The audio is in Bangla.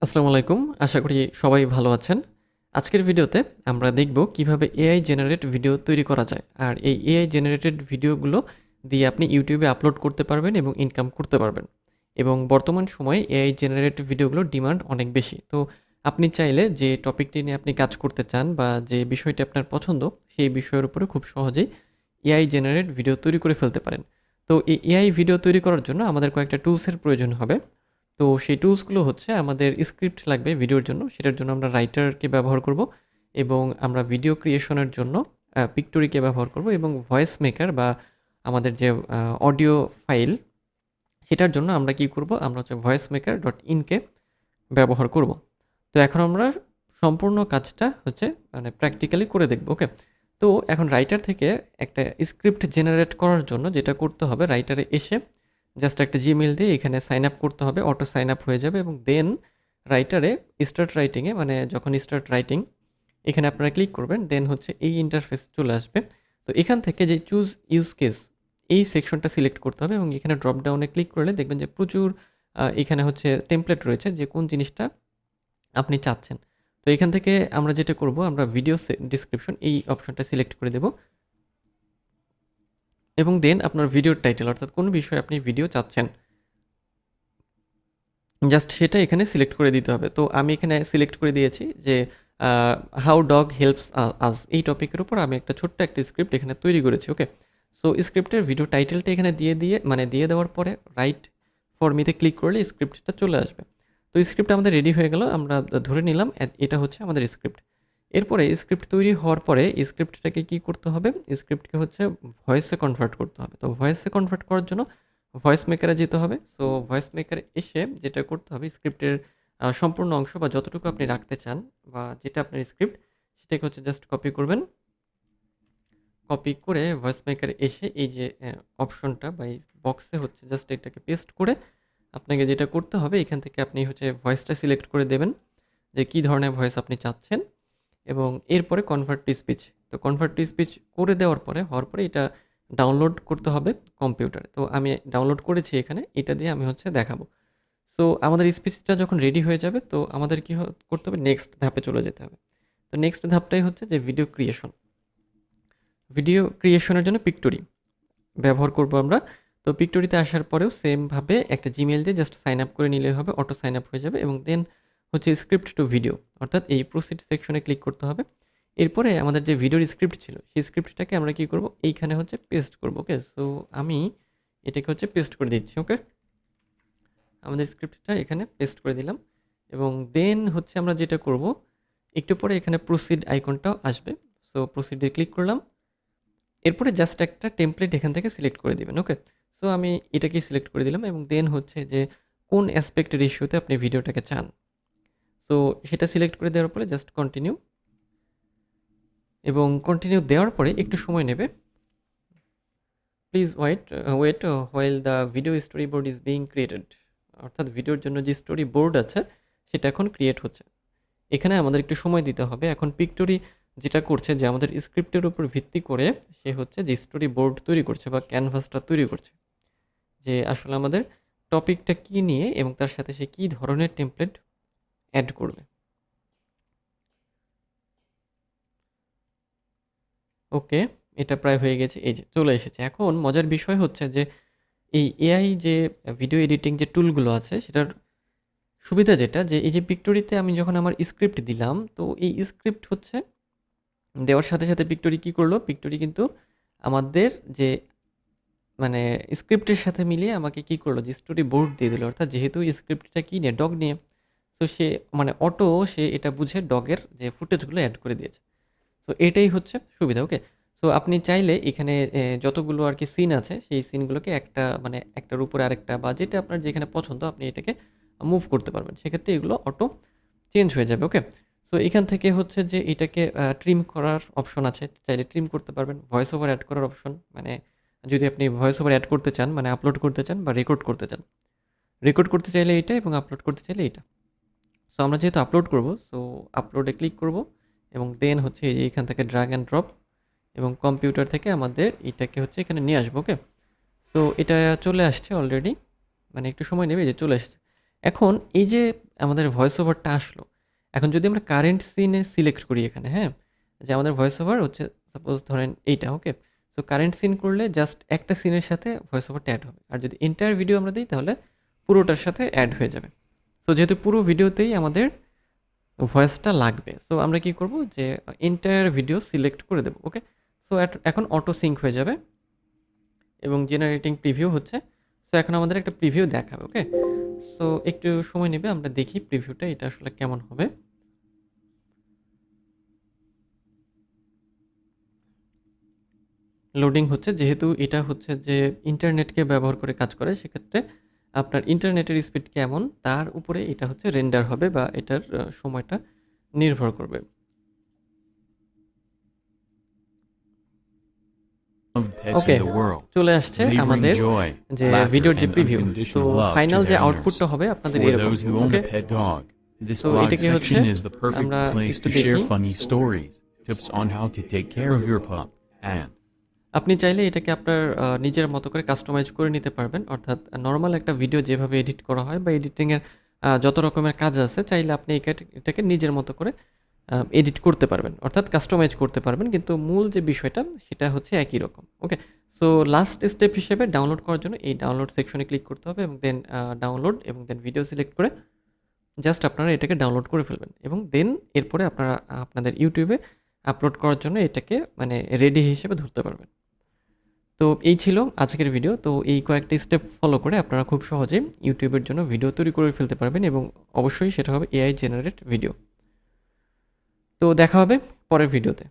আসসালামু আলাইকুম। আশা করি সবাই ভালো আছেন। আজকের ভিডিওতে আমরা দেখব কিভাবে এআই জেনারেট ভিডিও তৈরি করা যায়। আর এই এআই জেনারেটেড ভিডিওগুলো দিয়ে আপনি YouTube এ আপলোড করতে পারবেন এবং ইনকাম করতে পারবেন। এবং বর্তমান সময়ে এআই জেনারেটেড ভিডিওগুলোর ডিমান্ড অনেক বেশি। তো আপনি চাইলে যে টপিকটি নিয়ে আপনি কাজ করতে চান বা যে বিষয়টি আপনার পছন্দ, সেই বিষয়ের উপরে খুব সহজেই এআই জেনারেট ভিডিও তৈরি করে ফেলতে পারেন। তো এই এআই ভিডিও তৈরি করার জন্য আমাদের কয়েকটা টুলসের প্রয়োজন হবে। তো সেই টুলসগুলো হচ্ছে আমাদের স্ক্রিপ্ট লাগবে ভিডিওর জন্য। সেটার জন্য আমরা রাইটারকে ব্যবহার করব এবং আমরা ভিডিও ক্রিয়েশনের জন্য পিক্টোরিকে ব্যবহার করব এবং ভয়েস মেকার বা আমাদের যে অডিও ফাইল সেটার জন্য আমরা কি করব? আমরা হচ্ছে ভয়েস মেকার ডট ইনকে ব্যবহার করব। তো এখন আমরা সম্পূর্ণ কাজটা হচ্ছে মানে প্র্যাকটিক্যালি করে দেখব। ওকে, তো এখন রাইটার থেকে একটা স্ক্রিপ্ট জেনারেট করার জন্য যেটা করতে হবে, রাইটারে এসে জাস্ট একটা জিমেইল দিয়ে এখানে সাইন আপ করতে হবে, অটো সাইন আপ হয়ে যাবে এবং দেন রাইটারে স্টার্ট রাইটিংয়ে মানে যখন স্টার্ট রাইটিং এখানে আপনারা ক্লিক করবেন, দেন হচ্ছে এই ইন্টারফেস চলে আসবে। তো এখান থেকে যে চুজ ইউজ কেস এই সেকশনটা সিলেক্ট করতে হবে এবং এখানে ড্রপ ডাউনে ক্লিক করলে দেখবেন যে প্রচুর এখানে হচ্ছে টেমপ্লেট রয়েছে যে কোন জিনিসটা আপনি চাচ্ছেন। তো এখান থেকে আমরা যেটা করব, আমরা ভিডিও ডিসক্রিপশন এই অপশনটা সিলেক্ট করে দেব এবং দেন আপনার ভিডিওর টাইটেল অর্থাৎ কোন বিষয়ে আপনি ভিডিও চাচ্ছেন জাস্ট সেটা এখানে সিলেক্ট করে দিতে হবে। তো আমি এখানে সিলেক্ট করে দিয়েছি যে হাউ ডগ হেল্পস আস, এই টপিকের উপর আমি একটা ছোট্ট একটা স্ক্রিপ্ট এখানে তৈরি করেছি। ওকে, সো স্ক্রিপ্টের ভিডিও টাইটেলটা এখানে দিয়ে দেওয়ার পরে রাইট ফর মিতে ক্লিক করলে স্ক্রিপ্টটা চলে আসবে। তো স্ক্রিপ্ট আমাদের রেডি হয়ে গেল, আমরা ধরে নিলাম এটা হচ্ছে আমাদের স্ক্রিপ্ট। এরপরে স্ক্রিপ্ট তৈরি হওয়ার পরে স্ক্রিপ্টটাকে কি করতে হবে, স্ক্রিপ্টকে হচ্ছে ভয়েসে কনভার্ট করতে হবে। তো ভয়েসে কনভার্ট করার জন্য ভয়েস মেকারে যেতে হবে। সো ভয়েস মেকারে এসে যেটা করতে হবে, স্ক্রিপ্টের সম্পূর্ণ অংশ বা যতটুকু আপনি রাখতে চান বা যেটা আপনার স্ক্রিপ্ট সেটাকে হচ্ছে জাস্ট কপি করবেন। কপি করে ভয়েস মেকারে এসে এই যে অপশনটা বা এই বক্সে হচ্ছে জাস্ট এটাকে পেস্ট করে আপনাকে যেটা করতে হবে, এখান থেকে আপনি হচ্ছে ভয়েসটা সিলেক্ট করে দেবেন যে কী ধরনের ভয়েস আপনি চাচ্ছেন এবং এরপরে কনভার্ট টু স্পিচ। তো কনভার্ট টু স্পিচ করে দেওয়ার পরে হওয়ার পরে এটা ডাউনলোড করতে হবে কম্পিউটারে। তো আমি ডাউনলোড করেছি এখানে, এটা দিয়ে আমি হচ্ছে দেখাবো। সো আমাদের স্পিচটা যখন রেডি হয়ে যাবে তো আমাদের কি করতে হবে, নেক্সট ধাপে চলে যেতে হবে। তো নেক্সট ধাপটাই হচ্ছে যে ভিডিও ক্রিয়েশন। ভিডিও ক্রিয়েশনের জন্য পিক্টোরি ব্যবহার করব আমরা। তো পিক্টোরিতে আসার পরেও সেমভাবে একটা জিমেইল দিয়ে জাস্ট সাইন আপ করে নিলেই হবে, অটো সাইন আপ হয়ে যাবে এবং দেন হচ্ছে স্ক্রিপ্ট টু ভিডিও অর্থাৎ এই প্রসিড সেকশনে ক্লিক করতে হবে। এরপরে আমাদের যে ভিডিওর স্ক্রিপ্ট ছিল সেই স্ক্রিপ্টটাকে আমরা কি করব, এইখানে হচ্ছে পেস্ট করব। ওকে, সো আমি এটাকে হচ্ছে পেস্ট করে দিচ্ছি। ওকে, আমাদের স্ক্রিপ্টটা এখানে পেস্ট করে দিলাম এবং দেন হচ্ছে আমরা যেটা করব, একটু পরে এখানে প্রসিড আইকনটাও আসবে। সো প্রসিডে ক্লিক করলাম, এরপরে জাস্ট একটা টেমপ্লেট এখান থেকে সিলেক্ট করে দিবেন। ওকে, সো আমি এটাকেই সিলেক্ট করে দিলাম এবং দেন হচ্ছে যে কোন অ্যাসপেক্ট রেশিওতে আপনি ভিডিওটাকে চান, সো সেটা সিলেক্ট করে দেওয়ার পরে জাস্ট কন্টিনিউ এবং কন্টিনিউ দেওয়ার পরে একটু সময় নেবে। Please wait while the video storyboard is being created, অর্থাৎ ভিডিওর জন্য যে স্টোরি বোর্ড আছে সেটা এখন ক্রিয়েট হচ্ছে। এখানে আমাদের একটু সময় দিতে হবে। এখন পিক্টোরি যেটা করছে যে আমাদের স্ক্রিপ্টের উপর ভিত্তি করে সে হচ্ছে যে স্টোরি বোর্ড তৈরি করছে বা ক্যানভাসটা তৈরি করছে, যে আসলে আমাদের টপিকটা কী নিয়ে এবং তার সাথে সে কী ধরনের টেমপ্লেট অ্যাড করবে। ওকে, এটা প্রায় হয়ে গেছে, এই যে চলে এসেছে। এখন মজার বিষয় হচ্ছে যে এই এআই যে ভিডিও এডিটিং যে টুলগুলো আছে সেটার সুবিধা যেটা, যে এই যে পিক্টোরিতে আমি যখন আমার স্ক্রিপ্ট দিলাম তো এই স্ক্রিপ্ট হচ্ছে দেওয়ার সাথে সাথে পিক্টোরি কী করলো, পিক্টোরি কিন্তু আমাদের যে মানে স্ক্রিপ্টের সাথে মিলিয়ে আমাকে কী করলো, যে স্টোরি বোর্ড দিয়ে দিল। অর্থাৎ যেহেতু স্ক্রিপ্টটা কী নিয়ে, ডগ নিয়ে, তো সে মানে অটো সে এটা বুঝে ডগের যে ফুটেজগুলো অ্যাড করে দিয়েছে। তো এটাই হচ্ছে সুবিধা। ওকে, তো আপনি চাইলে এখানে যতগুলো আর কি সিন আছে সেই সিনগুলোকে একটা মানে একটার উপরে আরেকটা বা যেটা আপনার যেখানে পছন্দ আপনি এটাকে মুভ করতে পারবেন, সেক্ষেত্রে এগুলো অটো চেঞ্জ হয়ে যাবে। ওকে, সো এখান থেকে হচ্ছে যে এটাকে ট্রিম করার অপশন আছে, চাইলে ট্রিম করতে পারবেন। ভয়েস ওভার অ্যাড করার অপশন, মানে যদি আপনি ভয়েস ওভার অ্যাড করতে চান মানে আপলোড করতে চান বা রেকর্ড করতে চান, রেকর্ড করতে চাইলে এটা এবং আপলোড করতে চাইলে এটা। সো আমরা যেহেতু আপলোড করব, সো আপলোডে ক্লিক করব এবং দেন হচ্ছে এই যে এখান থেকে ড্র্যাগ অ্যান্ড ড্রপ এবং কম্পিউটার থেকে আমাদের এটাকে হচ্ছে এখানে নিয়ে আসবো। ওকে, সো এটা চলে আসছে অলরেডি, মানে একটু সময় নেবে, যে চলে এসেছে। এখন এই যে আমাদের ভয়েস ওভারটা আসলো। এখন যদি আমরা কারেন্ট সিনে সিলেক্ট করি এখানে, হ্যাঁ, যে আমাদের ভয়েস ওভার হচ্ছে সাপোজ ধরেন এইটা, ওকে। সো কারেন্ট সিন করলে জাস্ট একটা সিনের সাথে ভয়েস ওভারটা অ্যাড হবে, আর যদি এন্টায়ার ভিডিও আমরা দিই তাহলে পুরোটার সাথে অ্যাড হয়ে যাবে। সো যেহেতু পুরো ভিডিওতেই আমাদের ভয়েসটা লাগবে, সো আমরা কি করব যে এন্টায়ার ভিডিও সিলেক্ট করে দেবো, ওকে। সো এখন অটো সিঙ্ক হয়ে যাবে এবং জেনারেটিং প্রিভিউ হচ্ছে। সো এখন আমাদের একটা প্রিভিউ দেখাবে, ওকে। সো একটু সময় নেবে, আমরা দেখি প্রিভিউটা এটা আসলে কেমন হবে। লোডিং হচ্ছে, যেহেতু এটা হচ্ছে যে ইন্টারনেটকে ব্যবহার করে কাজ করে, সেক্ষেত্রে আপনার ইন্টারনেটের স্পিড কেমন তার উপরে এটা হচ্ছে রেন্ডার হবে বা এটার সময়টা নির্ভর করবে। ওকে, চলে আসছে আমাদের যে ভিডিওর যে প্রিভিউ। তো ফাইনাল যে আউটপুটটা হবে আপনাদের এরকম, ওকে। তো এটা কি হচ্ছে আমরা একটু দেখি। আপনি চাইলে এটাকে আপনার নিজের মতো করে কাস্টমাইজ করে নিতে পারবেন, অর্থাৎ নর্মাল একটা ভিডিও যেভাবে এডিট করা হয় বা এডিটিংয়ের যত রকমের কাজ আছে, চাইলে আপনি এটাকে নিজের মতো করে এডিট করতে পারবেন, অর্থাৎ কাস্টমাইজ করতে পারবেন, কিন্তু মূল যে বিষয়টা সেটা হচ্ছে একই রকম, ওকে। সো লাস্ট স্টেপ হিসেবে ডাউনলোড করার জন্য এই ডাউনলোড সেকশনে ক্লিক করতে হবে এবং দেন ডাউনলোড এবং দেন ভিডিও সিলেক্ট করে জাস্ট আপনারা এটাকে ডাউনলোড করে ফেলবেন এবং দেন এরপরে আপনারা আপনাদের ইউটিউবে আপলোড করার জন্য এটাকে মানে রেডি হিসেবে ধরতে পারবেন। তো এই ছিল আজকের ভিডিও। তো এই কয়েকটা স্টেপ ফলো করে আপনারা খুব সহজে ইউটিউবের জন্য ভিডিও তৈরি করে ফেলতে পারবেন এবং অবশ্যই সেটা হবে এআই জেনারেট ভিডিও। তো দেখা হবে পরের ভিডিওতে।